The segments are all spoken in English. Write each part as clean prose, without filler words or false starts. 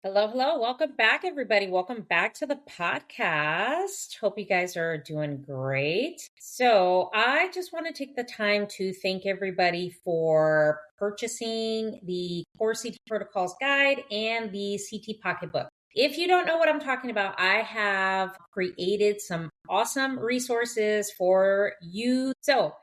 Hello, hello. Welcome back, everybody. Welcome back to the podcast. Hope you guys are doing great. So, I just want to take the time to thank everybody for purchasing the Core CT Protocols Guide and the CT Pocketbook. If you don't know what I'm talking about, I have created some awesome resources for you. So,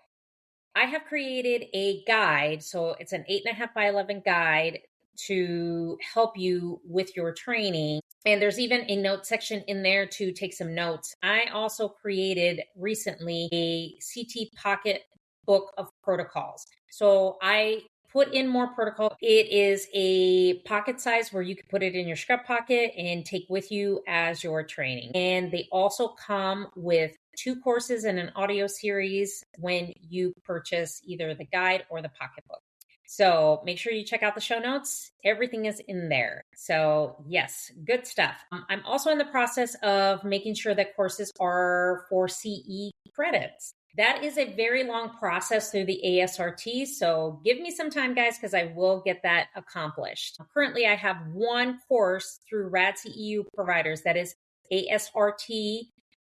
I have created a guide. So it's an 8.5 by 11 guide to help you with your training. And there's even a note section in there to take some notes. I also created recently a CT pocket book of protocols. So I put in more protocol. It is a pocket size where you can put it in your scrub pocket and take with you as you're training. And they also come with 2 courses and an audio series when you purchase either the guide or the pocketbook. So make sure you check out the show notes. Everything is in there. So yes, good stuff. I'm also in the process of making sure that courses are for CE credits. That is a very long process through the ASRT. So give me some time, guys, because I will get that accomplished. Currently, I have 1 course through RADCEU providers that is ASRT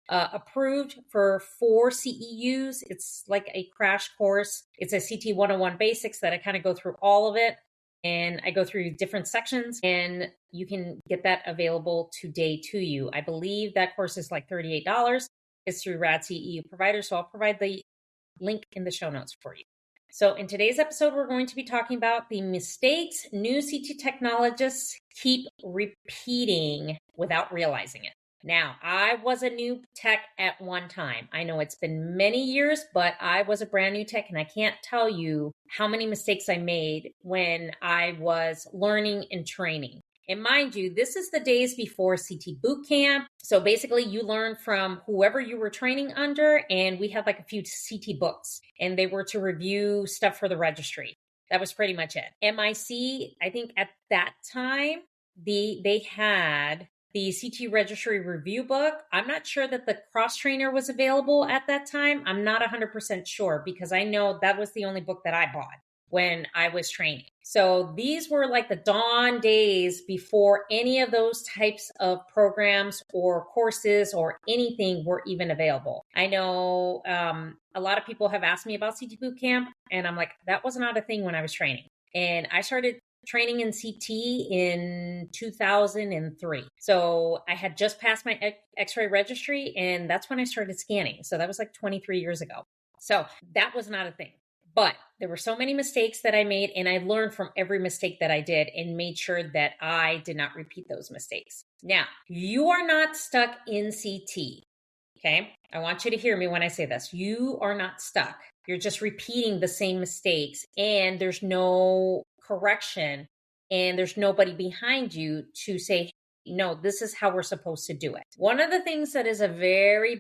approved for 4 CEUs. It's like a crash course. It's a CT 101 basics that I kind of go through all of it. And I go through different sections, and you can get that available today to you. I believe that course is like $38. It's through RADCEU provider. So I'll provide the link in the show notes for you. So in today's episode, we're going to be talking about the mistakes new CT technologists keep repeating without realizing it. Now, I was a new tech at one time. I know it's been many years, but I was a brand new tech, and I can't tell you how many mistakes I made when I was learning and training. And mind you, this is the days before CT boot camp. So basically, you learn from whoever you were training under, and we had like a few CT books, and they were to review stuff for the registry. That was pretty much it. MIC, I think at that time, they had the CT registry review book. I'm not sure that the cross trainer was available at that time. I'm not 100% sure because I know that was the only book that I bought when I was training. So these were like the dawn days before any of those types of programs or courses or anything were even available. I know a lot of people have asked me about CT Boot Camp, and I'm like, that was not a thing when I was training. And I started training in CT in 2003. So I had just passed my X-ray registry, and that's when I started scanning. So that was like 23 years ago. So that was not a thing. But there were so many mistakes that I made, and I learned from every mistake that I did and made sure that I did not repeat those mistakes. Now, you are not stuck in CT. Okay? I want you to hear me when I say this. You are not stuck. You're just repeating the same mistakes, and there's no correction, and there's nobody behind you to say, no, this is how we're supposed to do it. One of the things that is a very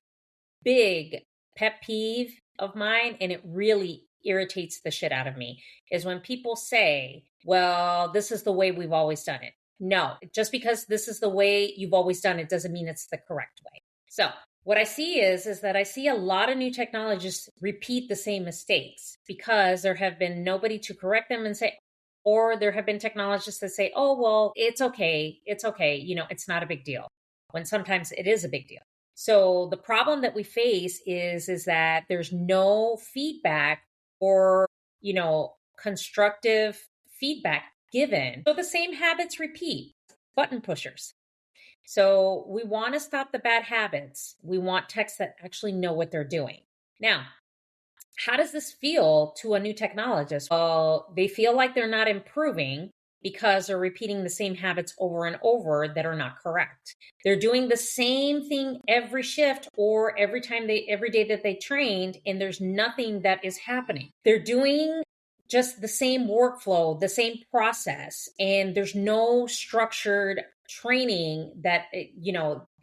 big pet peeve of mine, and it really irritates the shit out of me, is when people say, well, this is the way we've always done it. No, just because this is the way you've always done it doesn't mean it's the correct way. So what I see is that I see a lot of new technologists repeat the same mistakes because there have been nobody to correct them and say, or there have been technologists that say, oh, well, it's okay. It's okay. You know, it's not a big deal, when sometimes it is a big deal. So the problem that we face is that there's no feedback or, constructive feedback given. So the same habits repeat. Button pushers. So we want to stop the bad habits. We want techs that actually know what they're doing. Now, how does this feel to a new technologist? Well, they feel like they're not improving because they're repeating the same habits over and over that are not correct. They're doing the same thing every shift or every day that they trained, and there's nothing that is happening. They're doing just the same workflow, the same process, and there's no structured training that,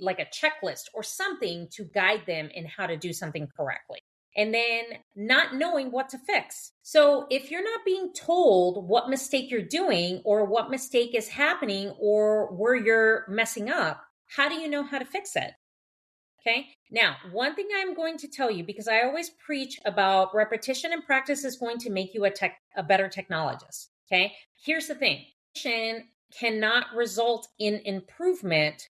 like a checklist or something to guide them in how to do something correctly. And then not knowing what to fix. So if you're not being told what mistake you're doing or what mistake is happening or where you're messing up, how do you know how to fix it? Okay. Now, one thing I'm going to tell you, because I always preach about repetition and practice is going to make you a better technologist. Okay. Here's the thing. cannot result in improvement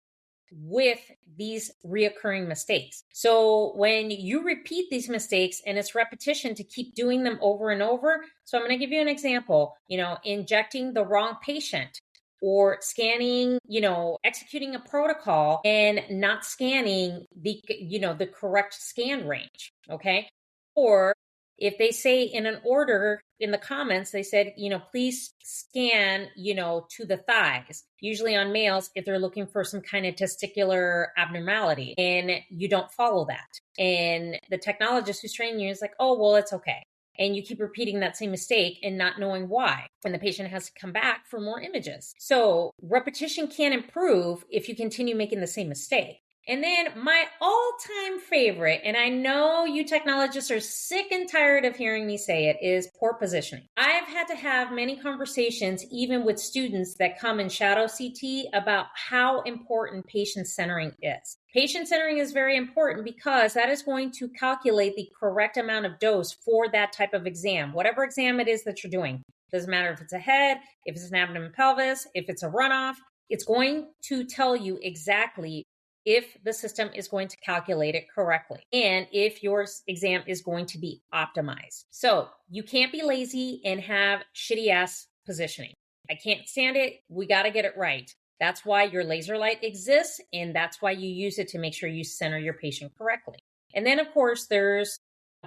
with these reoccurring mistakes. So when you repeat these mistakes and it's repetition to keep doing them over and over. So I'm going to give you an example, injecting the wrong patient or scanning, executing a protocol and not scanning the correct scan range. Okay. Or if they say in an order in the comments, they said, please scan, to the thighs, usually on males, if they're looking for some kind of testicular abnormality, and you don't follow that. And the technologist who's training you is like, oh, well, it's okay. And you keep repeating that same mistake and not knowing why. And the patient has to come back for more images. So repetition can improve if you continue making the same mistake. And then my all-time favorite, and I know you technologists are sick and tired of hearing me say it, is poor positioning. I've had to have many conversations, even with students that come in shadow CT, about how important patient centering is. Patient centering is very important because that is going to calculate the correct amount of dose for that type of exam, whatever exam it is that you're doing. Doesn't matter if it's a head, if it's an abdomen pelvis, if it's a runoff, it's going to tell you exactly if the system is going to calculate it correctly and if your exam is going to be optimized. So you can't be lazy and have shitty ass positioning. I can't stand it. We got to get it right. That's why your laser light exists, and that's why you use it to make sure you center your patient correctly. And then, of course, there's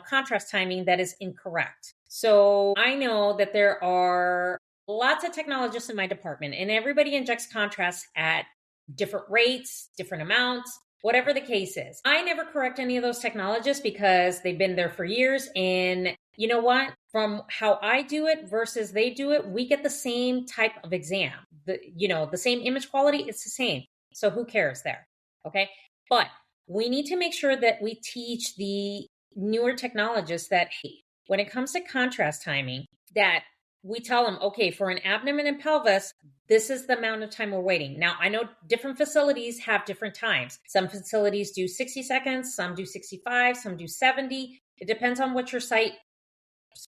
contrast timing that is incorrect. So I know that there are lots of technologists in my department, and everybody injects contrast at different rates, different amounts, whatever the case is. I never correct any of those technologists because they've been there for years. And you know what? From how I do it versus they do it, we get the same type of exam. The same image quality, it's the same. So who cares there? Okay. But we need to make sure that we teach the newer technologists that, hey, when it comes to contrast timing, that we tell them, okay, for an abdomen and pelvis, this is the amount of time we're waiting. Now, I know different facilities have different times. Some facilities do 60 seconds, some do 65, some do 70. It depends on what your site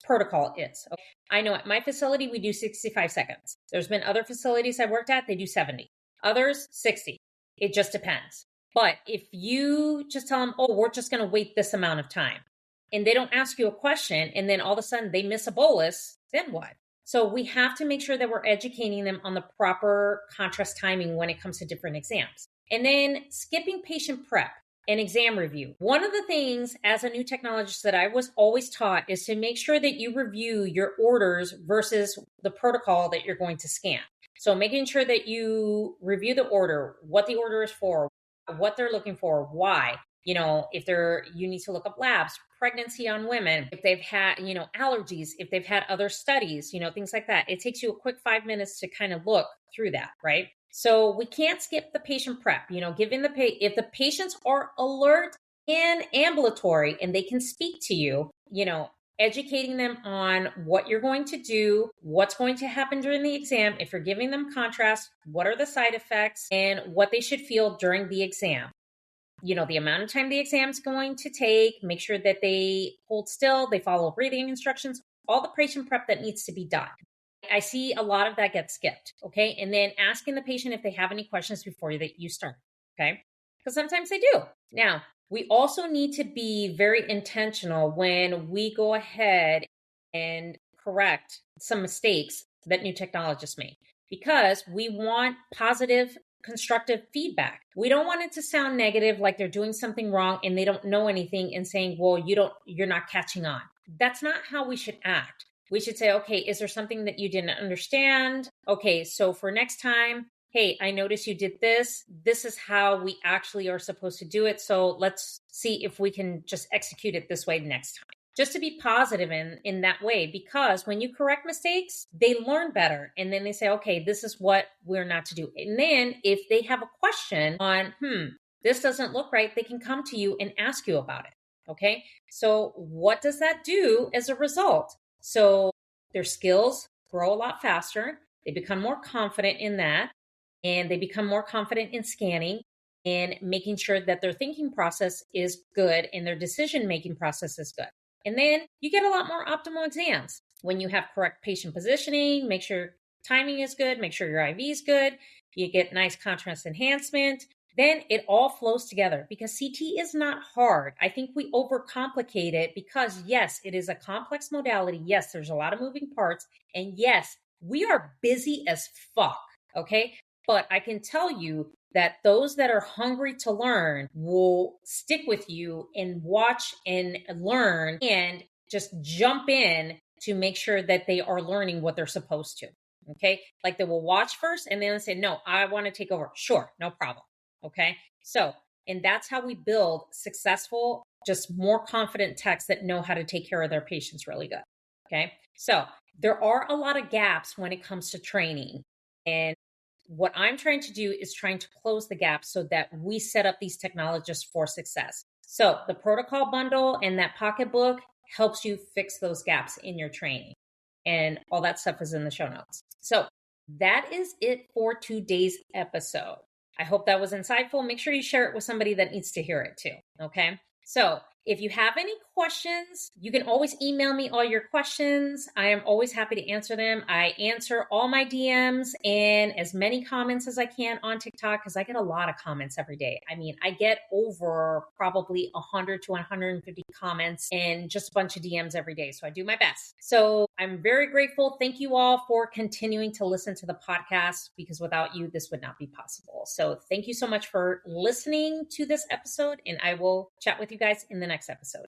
protocol is. Okay. I know at my facility, we do 65 seconds. There's been other facilities I worked at, they do 70. Others, 60. It just depends. But if you just tell them, oh, we're just going to wait this amount of time, and they don't ask you a question, and then all of a sudden they miss a bolus, then what? So we have to make sure that we're educating them on the proper contrast timing when it comes to different exams. And then skipping patient prep and exam review. One of the things as a new technologist that I was always taught is to make sure that you review your orders versus the protocol that you're going to scan. So making sure that you review the order, what the order is for, what they're looking for, why. If you need to look up labs, pregnancy on women, if they've had, allergies, if they've had other studies, things like that. It takes you a quick 5 minutes to kind of look through that, right? So we can't skip the patient prep, if the patients are alert and ambulatory and they can speak to you, educating them on what you're going to do, what's going to happen during the exam. If you're giving them contrast, what are the side effects and what they should feel during the exam. The amount of time the exam's going to take, make sure that they hold still, they follow breathing instructions, all the patient prep that needs to be done. I see a lot of that get skipped, okay? And then asking the patient if they have any questions before you start, okay? Because sometimes they do. Now, we also need to be very intentional when we go ahead and correct some mistakes that new technologists make, because we want positive, constructive feedback. We don't want it to sound negative, like they're doing something wrong and they don't know anything and saying, well, you're not catching on. That's not how we should act. We should say, okay, is there something that you didn't understand? Okay, so for next time, hey, I noticed you did this. This is how we actually are supposed to do it. So let's see if we can just execute it this way next time. Just to be positive in that way, because when you correct mistakes, they learn better. And then they say, okay, this is what we're not to do. And then if they have a question on, this doesn't look right, they can come to you and ask you about it. Okay. So what does that do as a result? So their skills grow a lot faster. They become more confident in that, and they become more confident in scanning and making sure that their thinking process is good and their decision-making process is good. And then you get a lot more optimal exams when you have correct patient positioning, make sure timing is good, make sure your IV is good, you get nice contrast enhancement, then it all flows together because CT is not hard. I think we overcomplicate it because, yes, it is a complex modality. Yes, there's a lot of moving parts. And yes, we are busy as fuck. Okay. But I can tell you that those that are hungry to learn will stick with you and watch and learn and just jump in to make sure that they are learning what they're supposed to. Okay. Like they will watch first and then say, no, I want to take over. Sure. No problem. Okay. So, and that's how we build successful, just more confident techs that know how to take care of their patients really good. Okay. So there are a lot of gaps when it comes to training. And what I'm trying to do is trying to close the gaps so that we set up these technologists for success. So the protocol bundle and that pocketbook helps you fix those gaps in your training. And all that stuff is in the show notes. So that is it for today's episode. I hope that was insightful. Make sure you share it with somebody that needs to hear it too. Okay. So if you have any questions, you can always email me all your questions. I am always happy to answer them. I answer all my DMs and as many comments as I can on TikTok because I get a lot of comments every day. I mean, I get over probably 100 to 150 comments and just a bunch of DMs every day. So I do my best. So I'm very grateful. Thank you all for continuing to listen to the podcast because without you, this would not be possible. So thank you so much for listening to this episode and I will chat with you guys in the next episode.